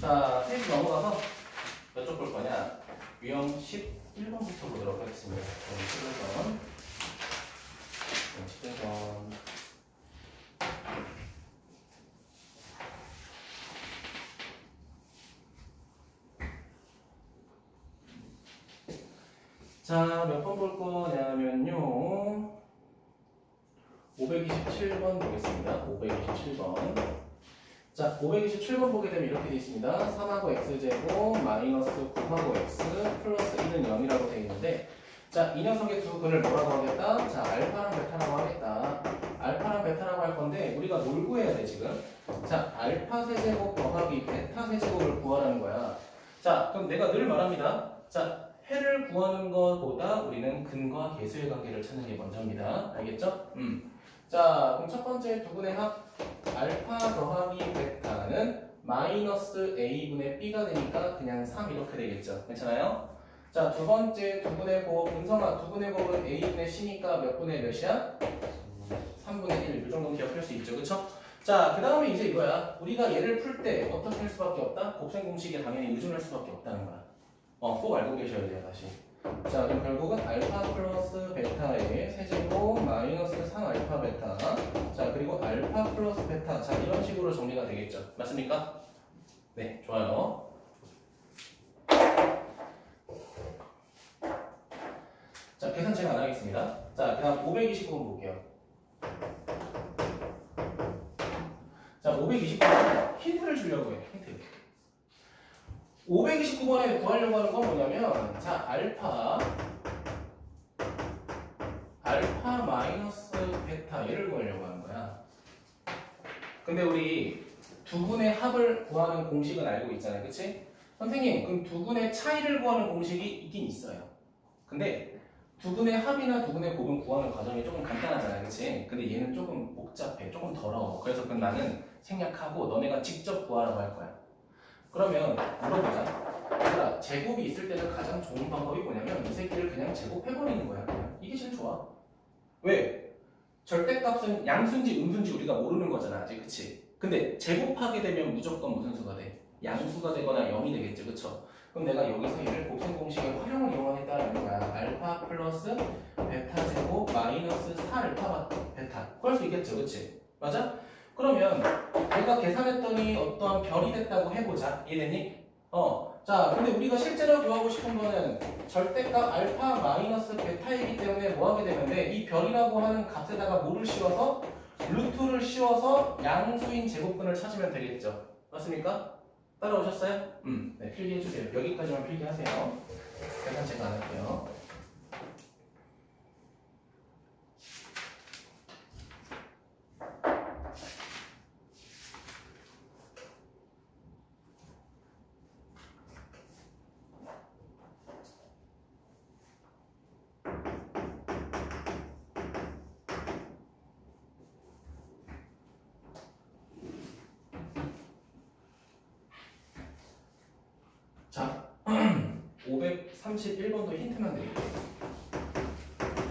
자, 페이지 넘어가서 몇 쪽 볼 거냐? 유형 11번부터 보도록 하겠습니다. 11번. 11번. 자, 몇 번 볼 거냐면요. 527번 보겠습니다. 527번. 자, 527번 보게 되면 이렇게 되어 있습니다. 3하고 x제곱 마이너스 9하고 x 플러스 1은 0이라고 되어 있는데, 자, 이 녀석의 두 근을 뭐라고 하겠다? 자, 알파랑 베타라고 하겠다. 알파랑 베타라고 할 건데 우리가 뭘 구해야 돼 지금? 자, 알파 세제곱 더하기 베타 세제곱을 구하라는 거야. 자, 그럼 내가 늘 말합니다. 자, 해를 구하는 것보다 우리는 근과 계수의 관계를 찾는 게 먼저입니다. 알겠죠? 자, 그럼 첫 번째 두근의 합 알파 더하기 베타는 마이너스 a분의 b가 되니까 그냥 3 이렇게 되겠죠. 괜찮아요? 자, 두 번째 두근의 곱, 은성아 두근의 곱은 a분의 c니까 몇 분의 몇이야? 3분의 1. 이 정도는 기억할 수 있죠. 그쵸? 자, 그 다음에 이제 이거야. 우리가 얘를 풀 때 어떻게 할 수밖에 없다? 곱셈 공식에 당연히 의존할 수밖에 없다는 거야. 꼭 알고 계셔야 돼요, 다시. 자, 그럼 결국은 알파 플러스 베타의 세제곱 마이너스 3알파 베타. 자, 그리고 알파 플러스 베타. 자, 이런 식으로 정리가 되겠죠. 맞습니까? 네, 좋아요. 자, 계산 제가 안 하겠습니다. 자, 그 다음 529번 볼게요. 자, 529번 힌트를 주려고 해요. 힌트. 529번에 구하려고 하는 건 뭐냐면, 자, 알파 마이너스 베타 얘를 구하려고 하는 거야. 근데 우리 두근의 합을 구하는 공식은 알고 있잖아요. 그치? 선생님, 그럼 두근의 차이를 구하는 공식이 있긴 있어요. 근데 두근의 합이나 두근의 곱은 구하는 과정이 조금 간단하잖아요. 그치? 근데 얘는 조금 복잡해. 조금 더러워. 그래서 그럼 나는 생략하고 너네가 직접 구하라고 할 거야. 그러면 물어보자. 얘들아, 제곱이 있을 때는 가장 좋은 방법이 뭐냐면 이 새끼를 그냥 제곱해버리는 거야. 그냥. 이게 제일 좋아. 왜? 절대값은 양수인지 음수인지 우리가 모르는 거잖아. 아직. 그치? 근데 제곱하게 되면 무조건 무슨 수가 돼? 양수가 되거나 0이 되겠죠. 그쵸? 그럼 내가 여기서 얘를 곱셈 공식의 활용을 이용하겠다는 거야. 알파 플러스 베타 제곱 마이너스 4알파 베타. 구할 수 있겠죠. 그치? 맞아? 그러면 내가 계산했더니 어떠한 별이 됐다고 해보자. 이해되니? 자, 근데 우리가 실제로 구하고 싶은 거는 절대값 알파 마이너스 베타이기 때문에 뭐 하게 되는데 이 별이라고 하는 값에다가 뭐를 씌워서 루트를 씌워서 양수인 제곱근을 찾으면 되겠죠. 맞습니까? 따라오셨어요? 네, 필기해주세요. 여기까지만 필기하세요. 계산 제가 안 할게요. 자, 531번도 힌트만 드릴게요.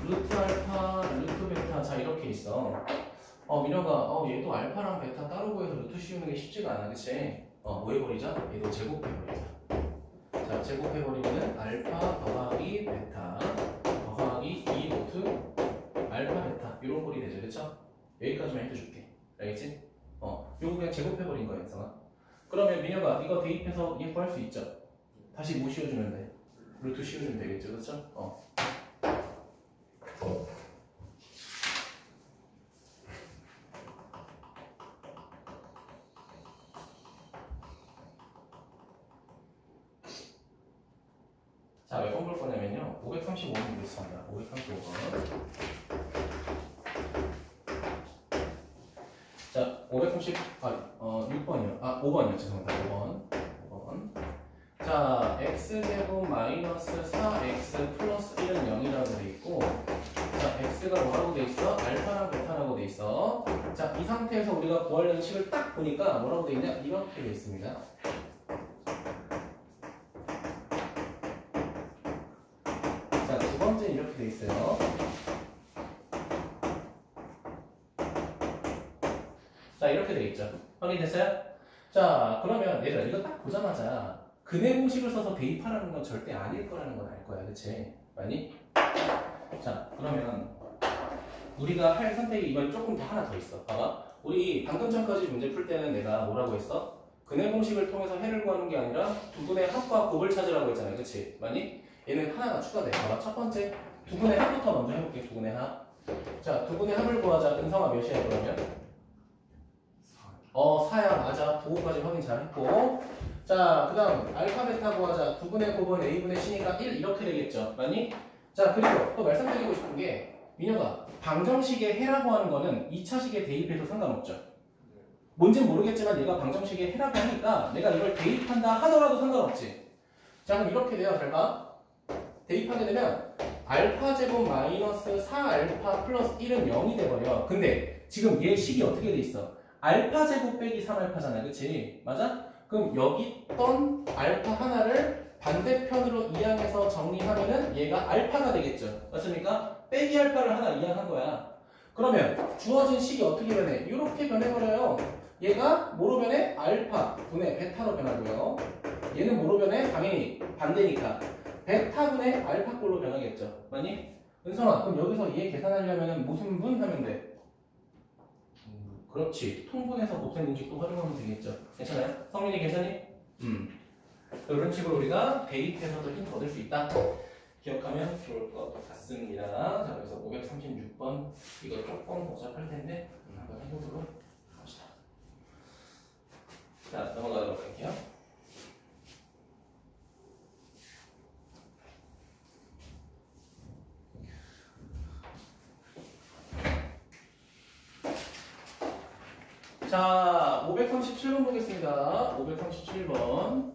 루트 알파, 루트 베타. 자, 이렇게 있어. 민혁아, 얘도 알파랑 베타 따로 구해서 루트 씌우는 게 쉽지가 않아. 그치? 뭐 해버리자? 얘도 제곱해버리자. 자, 제곱해버리면은 알파 더하기 베타 더하기 2 루트 알파 베타. 이런 꼴이 되죠. 그쵸? 여기까지만 해줘줄게. 알겠지? 요거 그냥 제곱해버린 거야, 현성아. 그러면 민혁아, 이거 대입해서 얘 구할 수 있죠? 다시 뭐 씌워주면 돼? 루트 씌워주면 되겠죠, 그렇죠? 자, 몇 번 볼 거냐면요, 535번 보겠습니다. 535번. 자, 6번이요. 5번이요. 죄송합니다. 5번. 자, x제곱 마이너스 4x 플러스 1은 0이라고 돼 있고, 자, x가 뭐라고 돼 있어? 알파랑 베타라고 돼 있어. 자, 이 상태에서 우리가 구하려는 식을 딱 보니까 뭐라고 돼 있냐? 이렇게 돼 있습니다. 자, 두 번째 이렇게 돼 있어요. 자, 이렇게 돼 있죠. 확인됐어요? 자, 그러면 얘들아 이거 딱 보자마자 근해 공식을 써서 대입하라는 건 절대 아닐 거라는 건 알 거야. 그치? 맞니? 자, 그러면 우리가 할 선택이 이번에 조금 더 하나 더 있어. 봐봐. 우리 방금 전까지 문제 풀 때는 내가 뭐라고 했어? 근해 공식을 통해서 해를 구하는 게 아니라 두분의 합과 곱을 찾으라고 했잖아요. 그치? 맞니? 얘는 하나가 추가돼. 봐봐. 첫 번째 두분의 합부터 먼저 해볼게. 두분의 합. 자, 두분의 합을 구하자. 은성아 몇이야 그러면? 4야. 맞아. 부호까지 확인 잘했고. 자, 그 다음 알파 베타 구하자. 두분의 곱은 a분의 c니까 1 이렇게 되겠죠. 맞니? 자, 그리고 또 말씀드리고 싶은 게 민혁아, 방정식의 해라고 하는 거는 2차식에 대입해도 상관없죠. 뭔진 모르겠지만 얘가 방정식의 해라고 하니까 내가 이걸 대입한다 하더라도 상관없지. 자, 그럼 이렇게 돼요. 잘 봐. 대입하게 되면 알파 제곱 마이너스 4알파 플러스 1은 0이 돼버려. 근데 지금 얘 식이 어떻게 돼 있어? 알파 제곱 빼기 3알파잖아. 그치? 맞아? 그럼 여기 있던 알파 하나를 반대편으로 이항해서 정리하면은 얘가 알파가 되겠죠. 맞습니까? 빼기 알파를 하나 이항한 거야. 그러면 주어진 식이 어떻게 변해? 이렇게 변해버려요. 얘가 뭐로 변해? 알파 분의 베타로 변하고요. 얘는 뭐로 변해? 당연히 반대니까 베타 분의 알파 꼴로 변하겠죠. 맞니? 은성아, 그럼 여기서 얘 계산하려면 무슨 분 하면 돼? 그렇지. 통분해서 곱셈 공식도 활용하면 되겠죠. 괜찮아요? 성민이 괜찮니? 이런 식으로 우리가 대입해서도 힘 얻을 수 있다. 기억하면 좋을 것 같습니다. 자, 그래서 536번 이거 조금 복잡할 텐데 한번 해보도록 합시다. 자, 넘어가도록 할게요. 자, 537번 보겠습니다. 537번.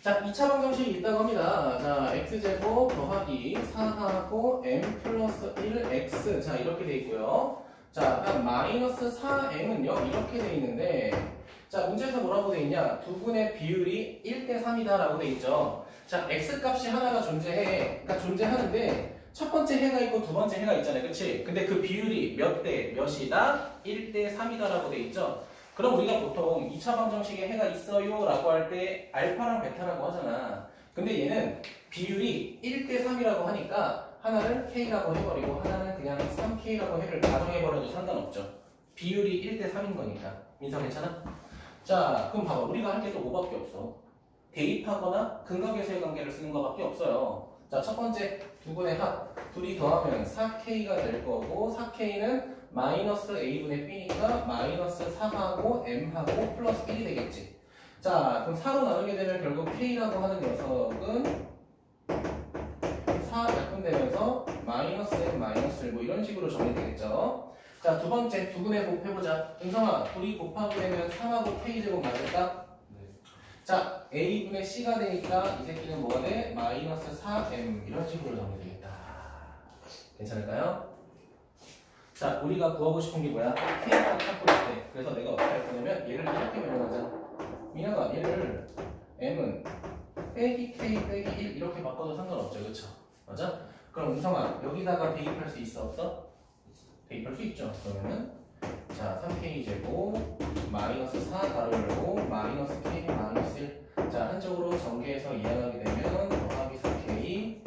자, 2차 방정식이 있다고 합니다. 자, x제곱 더하기 4하고 m 플러스 1x. 자, 이렇게 돼 있고요. 자, 그다음 마이너스 4m은요, 이렇게 돼 있는데, 자, 문제에서 뭐라고 돼 있냐? 두 분의 비율이 1대3이다 라고 돼 있죠. 자, x 값이 하나가 존재해. 그러니까 존재하는데, 첫 번째 해가 있고 두 번째 해가 있잖아요. 그치? 근데 그 비율이 몇 대 몇이다? 1대3이다 라고 돼 있죠. 그럼 우리가 보통 2차 방정식에 해가 있어요 라고 할 때 알파랑 베타라고 하잖아. 근데 얘는 비율이 1대3이라고 하니까 하나를 K라고 해버리고 하나는 그냥 3K라고 해를 가정해버려도 상관없죠. 비율이 1대3인 거니까. 민서 괜찮아? 자, 그럼 봐봐. 우리가 할 게 또 뭐밖에 없어. 대입하거나 근각에서의 관계를 쓰는 거밖에 없어요. 자, 첫 번째 두 분의 합. 둘이 더하면 4K가 될 거고 4K는 마이너스 A분의 B니까 마이너스 4하고 M하고 플러스 1이 되겠지. 자, 그럼 4로 나누게 되면 결국 K라고 하는 녀석은 4 약분되면서 마이너스 M 마이너스 1 뭐 이런 식으로 정리되겠죠. 자, 두 번째 두 분의 곱해보자. 은성아, 둘이 곱하게 되면 3하고 K제곱 맞을까? 네. 자, A분의 C가 되니까 이 새끼는 뭐가 돼? 마이너스 4M 이런 식으로 정리되겠다. 괜찮을까요? 자, 우리가 구하고 싶은 게 뭐야? K값 찾고 있대. 그래서 내가 어떻게 할 거냐면 얘를 이렇게 변형하자. 민혁아, 얘를 M은 빼기 K 빼기 1 이렇게 바꿔도 상관없죠. 그쵸? 맞아? 그럼 은성아, 여기다가 대입할 수 있어? 없어? 대입할 수 있죠. 그러면은 자, 3K 제곱 마이너스 4 가로 열고 마이너스 K 마이너스 1. 자, 한쪽으로 전개해서 이항하게 되면 더하기 4K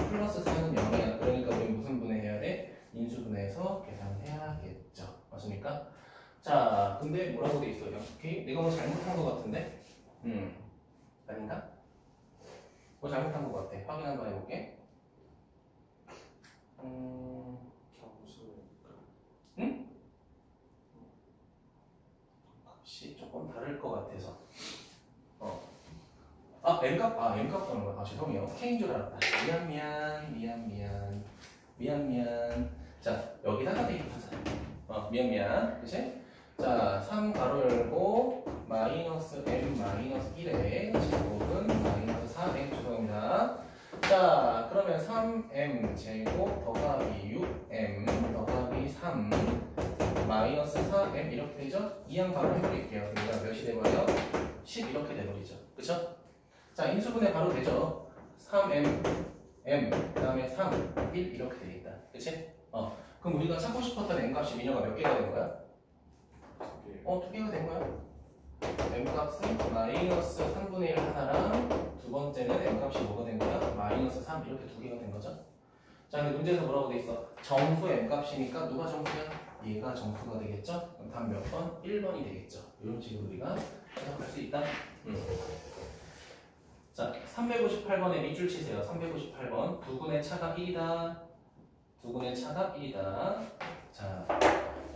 플러스 4는 0이야. 그러니까 우리 무슨 분해해야 돼? 인수분해해서 계산해야겠죠. 맞습니까? 자, 근데 뭐라고 돼 있어요? 오케이? 내가 뭐 잘못한 것 같은데? 아닌가? 뭐 잘못한 것 같아. 확인 한번 해볼게. 응? 값이 조금 다를 것 같아서. M값 하는 거야. 죄송해요. K인 줄 알았다. 미안. 자, 여기다가 대입하자. 미안. 그치? 자, 3 가로 열고 마이너스 M 마이너스 1의 제곱은 마이너스 4M 죄송합니다. 자, 그러면 3M 제곱 더하기 6M 더하기 3 마이너스 4M 이렇게 되죠? 이항 바로 해버릴게요. 그러니까 몇이 돼버려? 10 이렇게 돼버리죠. 그쵸? 자, 인수분해 바로 되죠? 3M M 그 다음에 3 1 이렇게 되겠다. 그치? 그럼 우리가 찾고 싶었던 M값이 민혁아 몇 개가 된 거야? 2개. 두 개가 된 거야. m값은 마이너스 3분의 1 하나랑 두 번째는 m값이 뭐가 된 거야? 마이너스 3 이렇게 두 개가 된 거죠. 자, 근데 문제에서 뭐라고 돼 있어? 정수 m값이니까 누가 정수야? 얘가 정수가 되겠죠? 그럼 답 몇 번? 1번이 되겠죠. 이런 식으로 우리가 해석할 수 있다. 자, 358번에 밑줄 치세요. 358번. 두근의 차가 1이다. 두근의 차가 1이다. 자,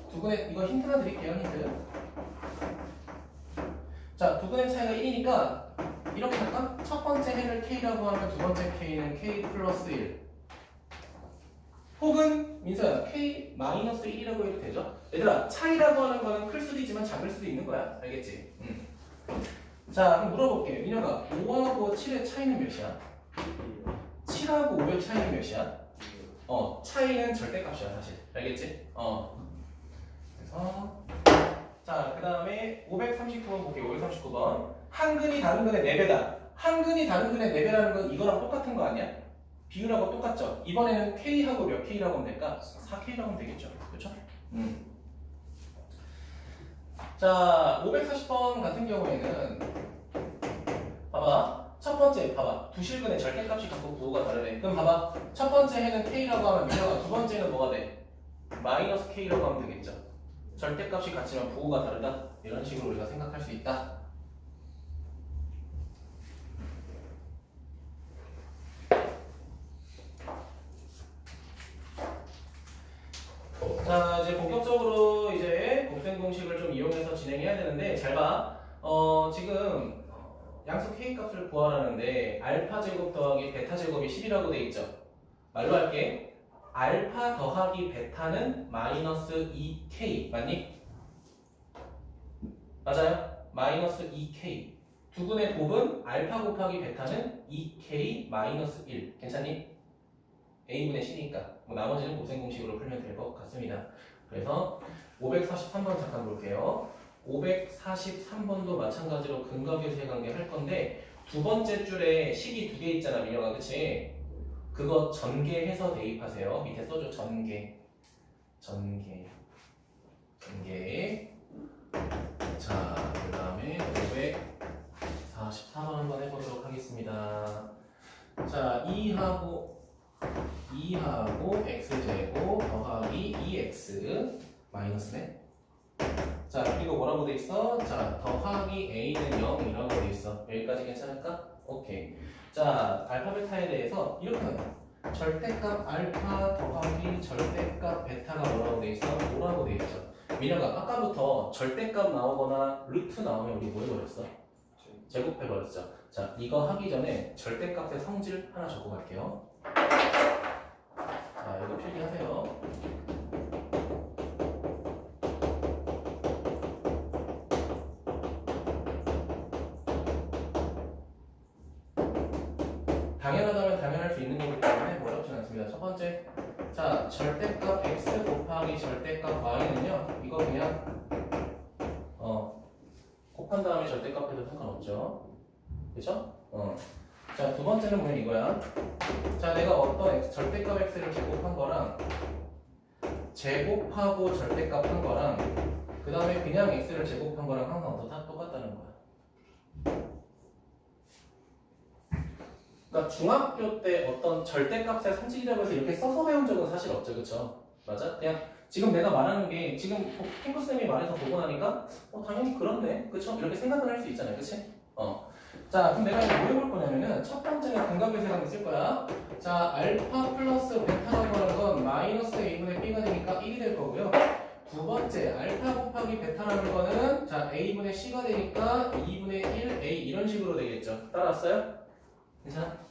두근의 이거 힌트 하나 드릴게요. 힌트. 자, 두근의 차이가 1이니까 이렇게 할까? 첫 번째 해를 K라고 하면 두 번째 K는 K 플러스 1. 혹은 민서야 K 마이너스 1이라고 해도 되죠? 얘들아 차이라고 하는 거는 클 수도 있지만 작을 수도 있는 거야. 알겠지? 자, 그럼 물어볼게. 민혁아 5하고 7의 차이는 몇이야? 7하고 5의 차이는 몇이야? 차이는 절대값이야 사실. 알겠지? 그래서 자, 그 다음에 539번 볼게요. 539번. 한근이 다른 근의 4배다. 한근이 다른 근의 4배라는 건 이거랑 똑같은 거 아니야? 비율하고 똑같죠? 이번에는 K하고 몇 K라고 하면 될까? 4K라고 하면 되겠죠? 그렇죠? 자, 540번 같은 경우에는 봐봐. 첫 번째 봐봐. 두 실근의 절대값이 갖고 부호가 다르네. 그럼 봐봐. 첫 번째 해는 K라고 하면 민혁아 두 번째는 뭐가 돼? 마이너스 K라고 하면 되겠죠? 절대값이 같지만 부호가 다르다. 이런 식으로 우리가 생각할 수 있다. 자, 이제 본격적으로 이제 곱셈 공식을 좀 이용해서 진행해야 되는데 잘 봐. 지금 양수 K 값을 구하라는데 알파 제곱 더하기 베타 제곱이 10이라고 돼 있죠. 말로 할게. 알파 더하기 베타는 마이너스 2K 맞니? 맞아요? 마이너스 2K. 두근의 곱은 알파 곱하기 베타는 2K 마이너스 1. 괜찮니? A분의 C니까. 뭐 나머지는 곱셈 공식으로 풀면 될 것 같습니다. 그래서 543번 잠깐 볼게요. 543번도 마찬가지로 근각의 관계 할 건데 두 번째 줄에 식이 두 개 있잖아, 민혁아. 그치? 그거 전개해서 대입하세요. 밑에 써줘. 전개. 자, 그 다음에 544번 한번 해보도록 하겠습니다. 자, 2하고 x제곱 더하기 2x 마이너스네. 자, 그리고 뭐라고 돼 있어? 자, 더하기 a는 0이라고 돼 있어. 여기까지 괜찮을까? 오케이. 자, 알파 베타에 대해서 이렇게 하자. 절대값 알파 더하기 절대값 베타가 뭐라고 돼 있어? 5라고 돼 있죠. 민혁아, 아까부터 절대값 나오거나 루트 나오면 우리 뭐 해버렸어? 제곱해버렸죠. 자, 이거 하기 전에 절대값의 성질 하나 적고 갈게요. 자, 이거 필기하세요. 당연하다면 당연할 수 있는 거기 때문에 어렵진 않습니다. 첫 번째, 자, 절대값 x 곱하기 절대값 y는요, 이거 그냥 곱한 다음에 절대값 해도 상관없죠. 그쵸? 자, 두 번째는 뭐냐 이거야. 자, 내가 어떤 절대값 x를 제곱한 거랑 제곱하고 절대값 한 거랑 그 다음에 그냥 x를 제곱한 거랑 항상 어떻다? 똑같다는 거야. 그러니까 중학교 때 어떤 절대값의 성질이라고 해서 이렇게 써서 배운 적은 사실 없죠. 그쵸? 맞아? 그냥 지금 내가 말하는 게 지금 핑구쌤이 말해서 보고 나니까 당연히 그렇네. 그쵸? 이렇게 생각을 할 수 있잖아요. 그치? 자, 그럼 내가 이제 뭐 해볼 거냐면은 첫 번째는 근각의 세상을 쓸 거야. 자, 알파 플러스 베타라고 하는 건 마이너스 a분의 b가 되니까 1이 될 거고요. 두 번째, 알파 곱하기 베타라는 거는 자, a분의 c가 되니까 2분의 1a 이런 식으로 되겠죠. 따라왔어요? 괜찮아?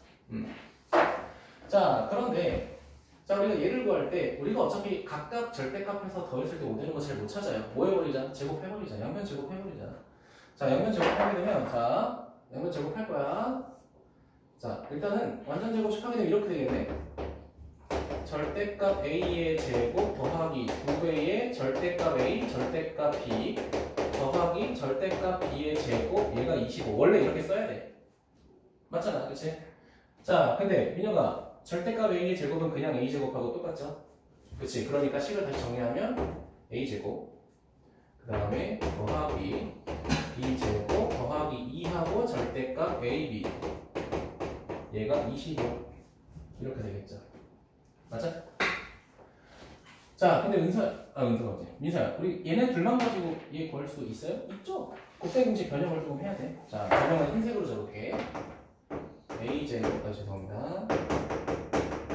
자, 그런데 자, 우리가 얘를 구할 때 우리가 어차피 각각 절대값에서 더했을 때 5 되는 거 잘 못 찾아요. 뭐 해버리자? 제곱해버리자. 양변 제곱해버리자. 자, 양변 제곱하게 되면 자, 양변 제곱할 거야. 자, 일단은 완전 제곱식하게 되면 이렇게 되겠네. 절대값 a의 제곱 더하기 2배의 절대값 a, 절대값 b 더하기 절대값 b의 제곱 얘가 25. 원래 이렇게 써야 돼. 맞잖아, 그치? 자, 근데 민혁아, 절대값 a의 제곱은 그냥 a 제곱하고 똑같죠? 그치? 그러니까 식을 다시 정리하면 a 제곱 그 다음에 더하기 b제곱 더하기 2하고 절대값 ab 얘가 25 이렇게 되겠죠. 맞아? 자, 근데 은서가 어때? 민서야, 우리 얘네 둘만 가지고 얘 구할 수 있어요? 있죠? 곱셈공식 변형을 좀 해야 돼. 자, 변형은 흰색으로 적을게. a제곱, 죄송합니다.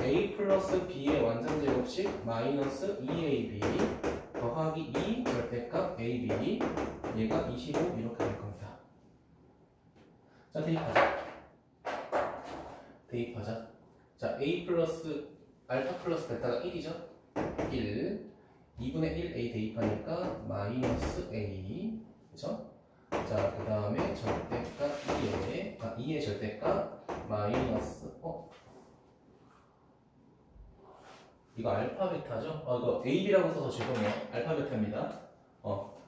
a 플러스 b의 완전 제곱식 마이너스 2ab 더하기 2 절대값 ab 얘가 25 이렇게 될 겁니다. 자, 대입하자. 자, a 플러스 알파 플러스 베타가 1이죠? 1 2분의 1 a 대입하니까 마이너스 a 그쵸? 자, 그 다음에 절대값 2의 절대값 마이너스 이거 알파 베타죠? 이거 ab라고 써서 죄송해요. 알파 베타입니다.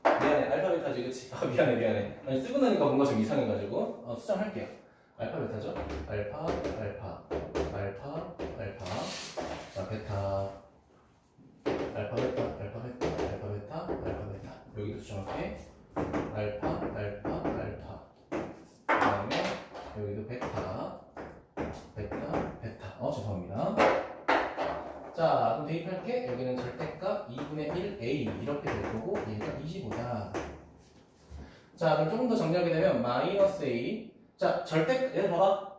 미안해. 알파 베타지 그치? 미안해. 아니 쓰고 나니까 뭔가 좀 이상해가지고 수정할게요. 알파 베타죠? 알파 자, 베타 알파 베타 여기도 수정할게. 알파 그 다음에 여기도 베타 죄송합니다. 자, 그럼 대입할게. 여기는 절대값 2분의 1 a 이렇게 될 거고 얘가 25다. 자, 그럼 조금 더 정리하게 되면 마이너스 a 자, 얘들 봐봐.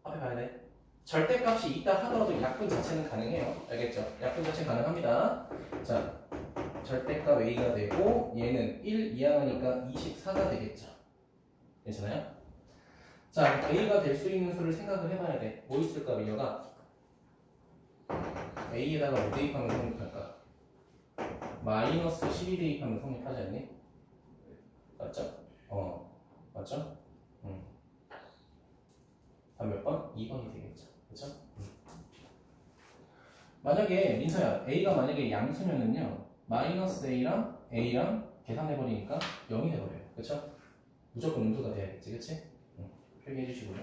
앞에 봐야 돼. 절대값이 있다 하더라도 약분 자체는 가능해요. 알겠죠? 약분 자체는 가능합니다. 자, 절대값 a가 되고 얘는 1 이하하니까 24가 되겠죠. 괜찮아요? 자, a가 될 수 있는 수를 생각을 해봐야 돼. 뭐 있을까, 미녀가? a에다가 뭐 대입하면 성립할까? 마이너스 12 대입하면 성립하지 않니? 맞죠? 맞죠? 다음 몇 번? 2번이 되겠죠. 그쵸? 만약에 민서야 a가 만약에 양수면은요 마이너스 a랑 계산해버리니까 0이 돼버려요. 그쵸? 무조건 음수가 돼야겠지. 그치? 표기해 주시고요.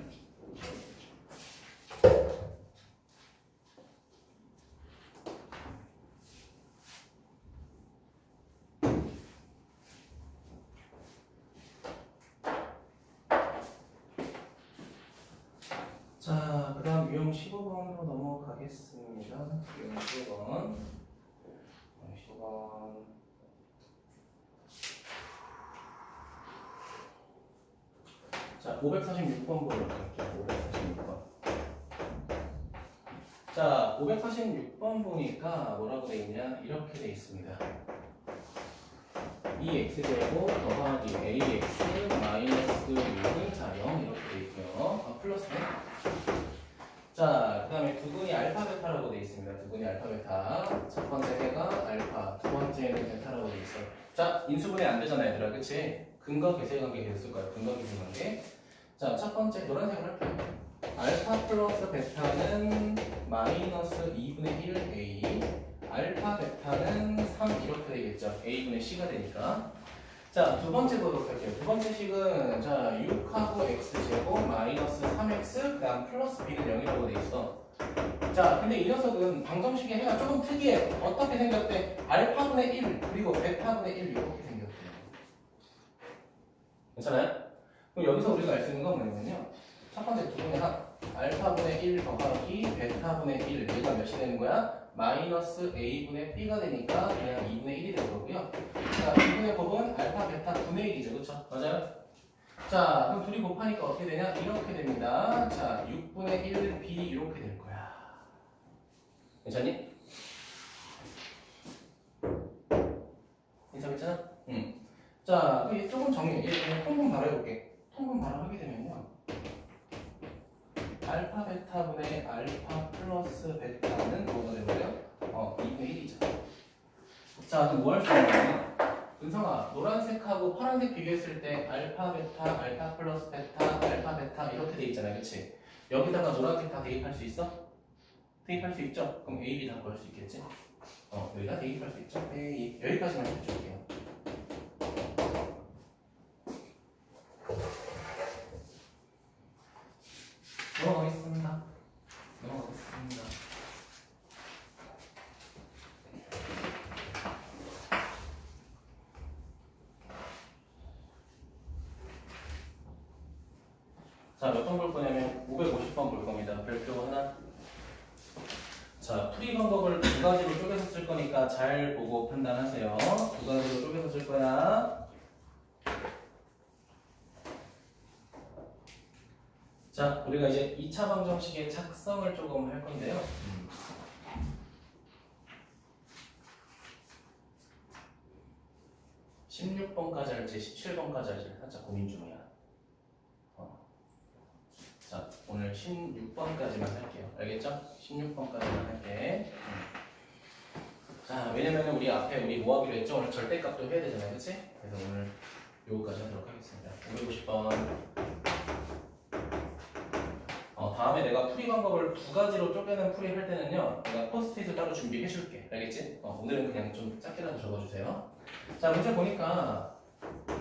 자, 그 다음 유형 15번으로 넘어가겠습니다. 유형 15번. 자, 546번 보도록 할게요. 546번. 자, 546번 보니까 뭐라고 돼 있냐? 이렇게 돼 있습니다. 2x제곱 더하기 ax 마이너스 6은 자 0 이렇게 돼 있고요. 플러스네. 자, 그 다음에 두근이 알파 베타라고 돼 있습니다. 두근이 알파 베타. 첫 번째 해가 알파, 두 번째는 베타라고 돼 있어. 자, 인수분해 안 되잖아, 얘들아. 그치? 근거 계세 관계 됐을 거야. 근거 계세 관계. 자, 첫 번째 노란색으로 할게요. 알파 플러스 베타는 마이너스 2분의 1a 알파 베타는 3 이렇게 되겠죠. a분의 c가 되니까. 자, 두 번째 보도록 할게요. 두 번째 식은 자 6하고 x제곱 마이너스 3x 그 다음 플러스 b는 0이라고 돼 있어. 자, 근데 이 녀석은 방정식의 해가 조금 특이해요. 어떻게 생겼대? 알파분의 1 그리고 베타분의 1 이렇게 생겼대요. 괜찮아요? 그럼 여기서 우리가 알 수 있는 건 뭐냐면요. 첫 번째 두분의 합 알파분의 1 더하기 베타분의 1 얘가 몇이 되는 거야? 마이너스 a분의 b가 되니까 그냥 2분의 1이 되는 거고요. 자, 2분의 곱은 알파 베타 분의 1이죠. 그쵸? 맞아요? 자, 그럼 둘이 곱하니까 어떻게 되냐? 이렇게 됩니다. 자, 6분의 1 b 이렇게 될 거야. 괜찮니? 괜찮겠잖아? 자, 그럼 얘 조금 정리해. 얘 그냥 통분 바로 해볼게. 통분 바로 하게 되면요. 알파 베타분의 알파 플러스 베타는 뭐가 되버려? 2분의 1이죠. 자, 그럼 뭐 할 수 있는 거냐? 은성아, 노란색하고 파란색 비교했을 때 알파 베타, 알파 플러스 베타, 알파 베타 이렇게 돼 있잖아요. 그치? 여기다가 노란색 다 대입할 수 있어? 대입할 수 있죠? 그럼 A, B 다 구할 수 있겠지? 여기다 대입할 수 있죠? A, 여기까지만 해줄게요. 넘어가겠습니다. 자, 몇 번 볼 거냐면 550번 볼 겁니다. 별표 하나. 자, 풀이 방법을 두 가지로 쪼개서 쓸 거니까 잘 보고 판단하세요. 두 가지로 쪼개서 쓸 거야. 자, 우리가 이제 2차 방정식의 작성을 조금 할 건데요. 16번까지 할지 17번까지 할지 살짝 고민 중이야. 자, 오늘 16번까지만 할게요. 알겠죠? 16번까지만 할게. 자, 왜냐면 우리 앞에 우리 뭐 하기로 했죠? 오늘 절대값도 해야 되잖아요. 그치? 그래서 오늘 요거까지 하도록 하겠습니다. 550번. 다음에 내가 풀이 방법을 두 가지로 쪼개는 풀이 할 때는요, 내가 포스트잇을 따로 준비해 줄게. 알겠지? 오늘은 그냥 좀 작게라도 적어주세요. 자, 문제 보니까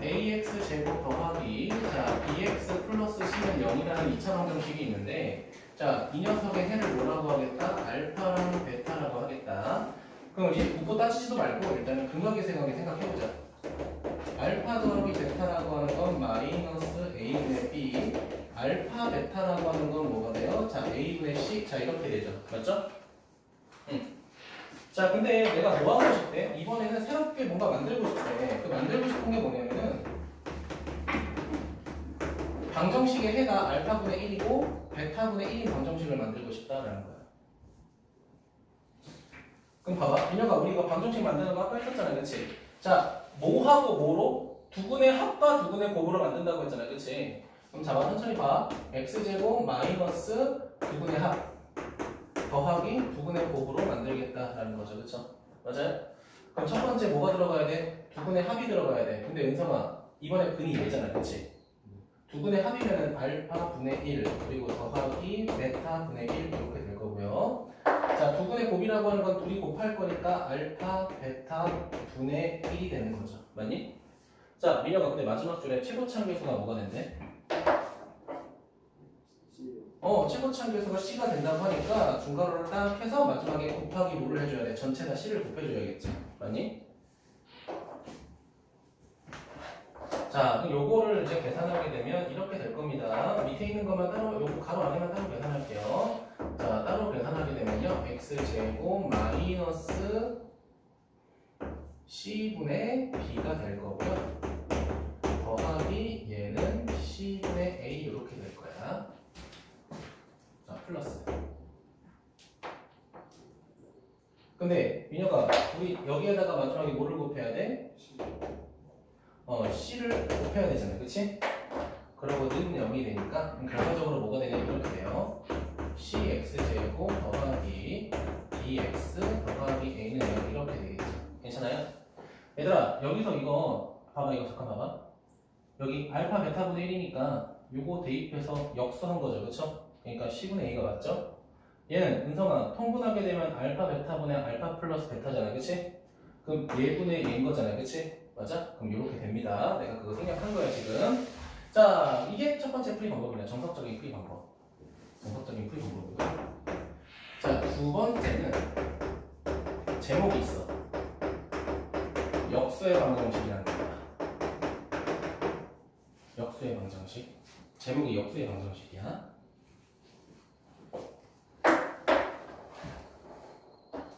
ax 제곱 더하기 자 bx 플러스 c는 0이라는 2차 방정식이 있는데, 자, 이 녀석의 해를 뭐라고 하겠다? 알파랑 베타라고 하겠다. 그럼 이제 묻고 따지지도 말고 일단은 근각의 생각에 생각해보자. 알파 더하기 베타라고 하는 건 마이너스 a분의 b, 알파 베타라고 하는 건 뭐가 돼요? 자, a분의 c. 자, 이렇게 되죠. 맞죠? 자, 근데 내가 뭐 하고 싶대? 이번에는 새롭게 뭔가 만들고 싶대. 그 만들고 싶은 게 뭐냐면은 방정식의 해가 알파분의 1이고 베타분의 1인 방정식을 만들고 싶다라는 거야. 그럼 봐봐. 민혁아, 우리가 방정식 만드는 거 아까 했었잖아. 그치? 자, 뭐하고 뭐로? 두근의 합과 두근의 곱으로 만든다고 했잖아. 그치? 그럼 잡아 천천히 봐. x제곱 마이너스 두근의 합 더하기 두근의 곱으로 만들겠다라는 거죠. 그쵸? 맞아요? 그럼 첫 번째 뭐가 들어가야 돼? 두근의 합이 들어가야 돼. 근데 은성아, 이번에 근이 얘잖아. 그치? 두근의 합이면은 알파 분의 1 그리고 더하기 베타 분의 1 이렇게 될 거고요. 자, 두근의 곱이라고 하는 건 둘이 곱할 거니까 알파 베타 분의 1이 되는 거죠. 맞니? 자, 민혁아, 근데 마지막 줄에 최고차항계수가 뭐가 된대? 최고차항계수가 C가 된다고 하니까 중괄호를 딱 해서 마지막에 곱하기 뭐를 해줘야 돼? 전체 다 C를 곱해줘야겠지. 맞니? 자, 그럼 요거를 이제 계산하게 되면 이렇게 될 겁니다. 밑에 있는 것만 따로, 요거 가로 안에만 따로 계산할게요. 자, 따로 계산하게 되면요. x제곱 마이너스 c분의 b가 될 거고요. 더하기 얘는 c분의 a 이렇게 될 거야. 자, 플러스. 근데 민혁아, 우리 여기에다가 마지막에 뭐를 곱해야 돼? c를 곱해야 되잖아요. 그치? 그러고는 0이 되니까 결과적으로 뭐가 되냐 이렇게 돼요. cx제곱 더하기 bx 더하기 a는 0 이렇게 되겠죠. 괜찮아요? 얘들아, 여기서 이거 봐봐. 이거 잠깐 봐봐. 여기 알파 베타분의 1이니까 요거 대입해서 역수한 거죠. 그쵸? 그러니까 c분의 a가 맞죠? 얘는 은성아, 통분하게 되면 알파 베타분의 알파 플러스 베타잖아. 그치? 그럼 얘분의 얘인 거잖아. 그치? 맞아? 그럼 이렇게 됩니다. 내가 그거 생략한 거야 지금. 자, 이게 첫 번째 풀이 방법이네. 정석적인 풀이 방법. 정석적인 풀이 방법이고. 자, 두 번째는 제목이 있어. 역수의 방정식이라는 거야. 역수의 방정식. 제목이 역수의 방정식이야.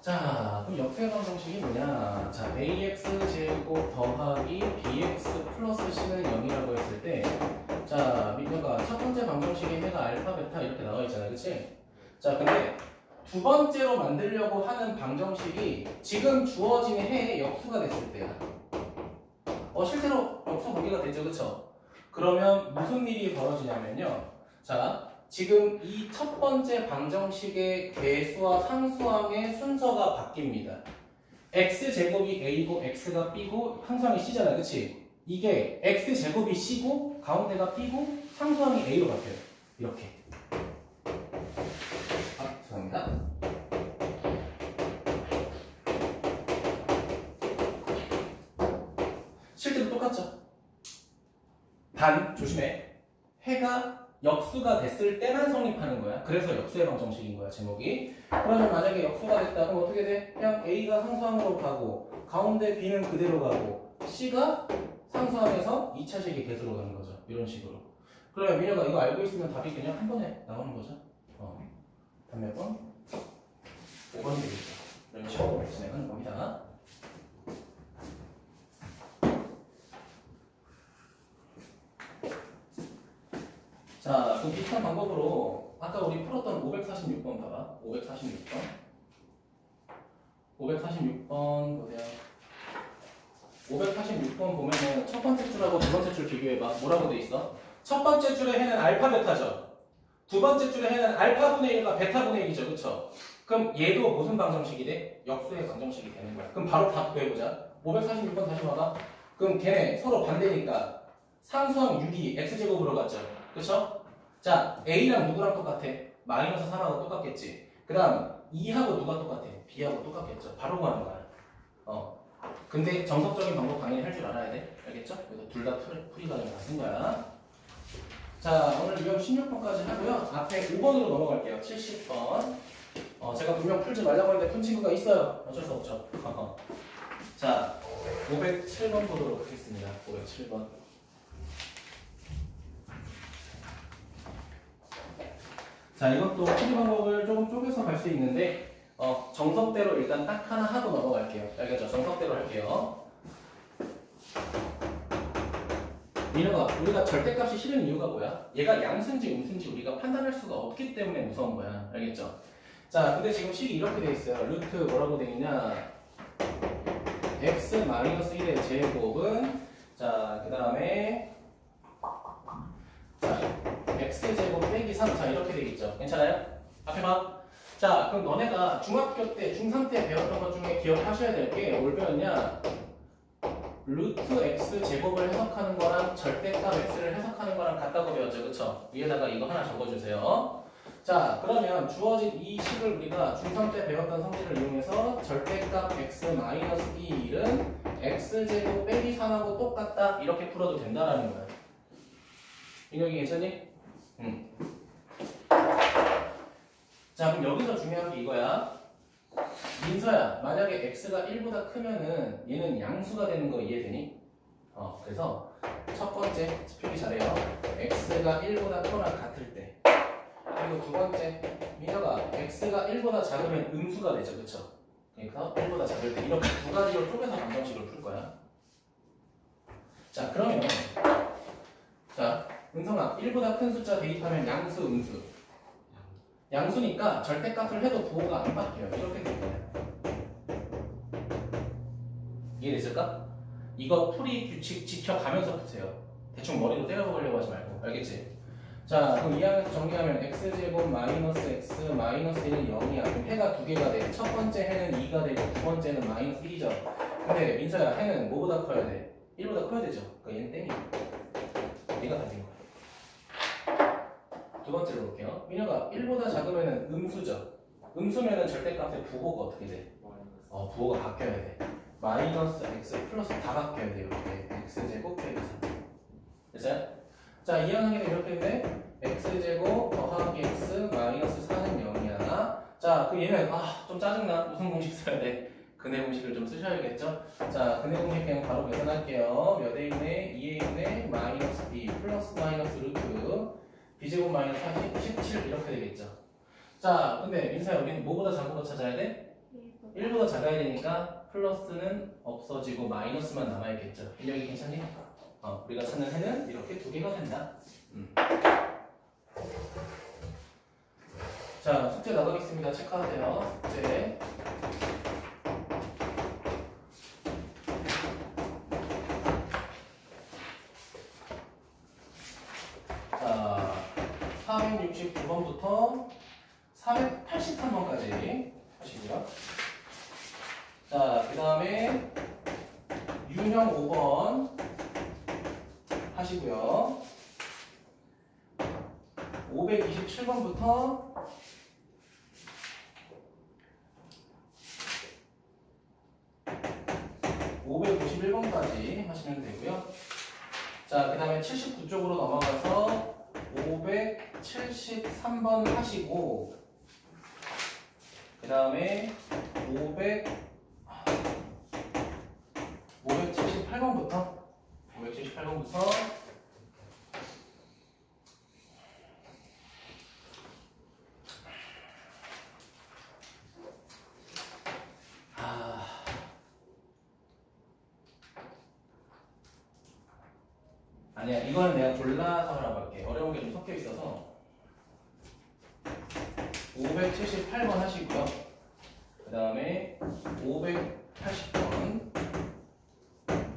자, 그럼 역수의 방정식이 뭐냐? 자, ax제곱 더하기 bx 플러스 c는 0이라고 했을 때, 자, 민혁아, 첫 번째 방정식의 해가 알파, 베타 이렇게 나와 있잖아요. 그치? 자, 근데 두 번째로 만들려고 하는 방정식이 지금 주어진 해의 역수가 됐을 때야. 실제로 역수 관계가 되죠. 그쵸? 그러면 무슨 일이 벌어지냐면요. 자, 지금 이 첫 번째 방정식의 개수와 상수항의 순서가 바뀝니다. x제곱이 a고 x가 b고 상수항이 c잖아. 그치? 이게 x제곱이 c고 가운데가 b고 상수항이 a로 바뀌어요. 이렇게. 죄송합니다. 실제로 똑같죠? 단, 조심해. 해가 역수가 됐을 때만 성립하는 거야. 그래서 역수의 방정식인 거야, 제목이. 그러면 만약에 역수가 됐다. 그럼 어떻게 돼? 그냥 A가 상수항으로 가고, 가운데 B는 그대로 가고, C가 상수항에서 2차식의 개수로 가는 거죠. 이런 식으로. 그러면 민혁아 이거 알고 있으면 답이 그냥 한 번에 나오는 거죠. 답 몇 번? 5번이 되겠죠. 이런 식으로 진행하는 겁니다. 자, 그럼 비슷한 방법으로 아까 우리 풀었던 546번 봐봐. 546번 보세요. 546번 보면은 첫 번째 줄하고 두 번째 줄 비교해봐. 뭐라고 돼 있어? 첫 번째 줄의 해는 알파 베타죠. 두 번째 줄의 해는 알파분의 1과 베타분의 1이죠. 그쵸? 그럼 얘도 무슨 방정식이 돼? 역수의 방정식이 되는 거야. 그럼 바로 답 구해보자. 546번 다시 봐봐. 그럼 걔네 서로 반대니까 상수항 6이 x제곱으로 갔죠. 그쵸? 자, a랑 누구랑 똑같아? 마이너스 3하고 똑같겠지. 그 다음 2하고 누가 똑같아? b하고 똑같겠죠. 바로 구하는 거야. 근데 정석적인 방법 당연히 할 줄 알아야 돼. 알겠죠? 그래서 둘 다 풀이 과정 다 쓴 거야. 자, 오늘 유형 16번까지 하고요. 앞에 5번으로 넘어갈게요. 70번. 제가 분명 풀지 말라고 했는데 푼 친구가 있어요. 어쩔 수 없죠. 자, 507번 보도록 하겠습니다. 507번. 자, 이것도 풀이 방법을 조금 쪼개서 갈 수 있는데 정석대로 일단 딱 하나 하고 넘어갈게요. 알겠죠? 정석대로 할게요. 민호가 우리가 절대값이 싫은 이유가 뭐야? 얘가 양수인지 음수인지 우리가 판단할 수가 없기 때문에 무서운 거야. 알겠죠? 자, 근데 지금 식이 이렇게 돼 있어요. 루트 뭐라고 돼 있냐? x-1의 제곱은 자, 그 다음에 자, x제곱 빼기 3. 자, 이렇게 되겠죠. 괜찮아요? 앞에 봐. 자, 그럼 너네가 중학교 때, 중3 때 배웠던 것 중에 기억하셔야 될 게 뭘 배웠냐? 루트 x 제곱을 해석하는 거랑 절대값 x를 해석하는 거랑 같다고 배웠죠. 그쵸? 위에다가 이거 하나 적어주세요. 자, 그러면 주어진 이 식을 우리가 중3 때 배웠던 성질을 이용해서 절대값 x-1은 x제곱 빼기 3하고 똑같다. 이렇게 풀어도 된다라는 거야. 민혁이 괜찮니? 자, 그럼 여기서 중요한 게 이거야. 민서야, 만약에 x가 1보다 크면은 얘는 양수가 되는 거 이해되니? 그래서 첫 번째 표기 잘해요. x가 1보다 크거나 같을 때. 그리고 두 번째, 민서가 x가 1보다 작으면 음수가 되죠. 그쵸? 그러니까 1보다 작을 때 이렇게 두 가지로 쪼개서 방정식을 풀 거야. 자, 그러면 자, 은성아, 1보다 큰 숫자 대입하면 양수, 음수. 양수니까 절대값을 해도 부호가 안 바뀌어요. 이렇게 됩니다. 이해됐을까? 이거 풀이 규칙 지켜가면서 푸세요. 대충 머리로 때려보려고 하지 말고. 알겠지? 자, 그럼 이항에서 정리하면 x제곱 마이너스 x 마이너스 1은 0이야. 그럼 해가 두 개가 돼. 첫 번째 해는 2가 되고 두 번째는 마이너스 1이죠. 근데 민서야, 해는 뭐보다 커야 돼? 1보다 커야 되죠. 그러니까 얘는 땡이야. 얘가 답인 거야. 두 번째로 볼게요. 민혁아, 1보다 작으면 음수죠. 음수면은 절대값의 부호가 어떻게 돼? 부호가 바뀌어야 돼. 마이너스 x 플러스 다 바뀌어야 돼. 이렇게 x제곱 빼기 3. 됐어요? 자, 이항하게 되면 이렇게 되는데 x제곱 더하기 x 마이너스 4는 0이야. 자, 그 얘는 좀 짜증나. 무슨 공식 써야 돼? 근해 공식을 좀 쓰셔야겠죠? 자, 근해 공식 그냥 바로 계산할게요. 몇 a분의 2a분의 마이너스 b 플러스 마이너스 루트 b제곱 마이너스 17 이렇게 되겠죠. 자, 근데 민서야, 우리는 뭐보다 작은 거 찾아야 돼? 1보다 작아야 되니까 플러스는 없어지고 마이너스만 남아있겠죠. 인력이 괜찮니? 우리가 찾는 해는 이렇게 두 개가 된다. 자, 숙제 나가겠습니다. 체크하세요. 숙제. 자, 469번부터 483번까지 하시고요. 자, 그 다음에 유형 5번 하시고요. 527번부터 591번까지 하시면 되고요. 자, 그 다음에 79쪽으로 넘어가서 573번 하시고, 그 다음에 578번부터 아니야, 이거는 내가 골라서 하라고 할게. 어려운 게 좀 섞여 있어서. 578번 하시고요. 그 다음에 580번,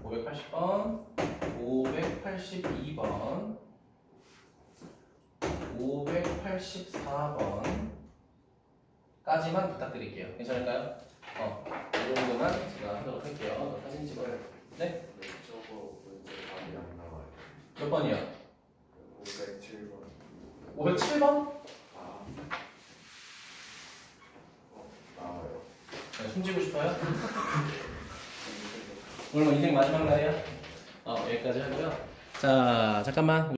580번, 582번, 584번까지만 부탁드릴게요. 괜찮을까요? 이 정도만 제가 하도록 할게요. 사진 찍어요. 네? 저거 문제 답이 안 나와요. 몇 번이요? 507번. 507번? 나와요. 네, 숨지고 싶어요? 오늘 뭐 인생 마지막 날이야? 여기까지 하고요. 자, 잠깐만.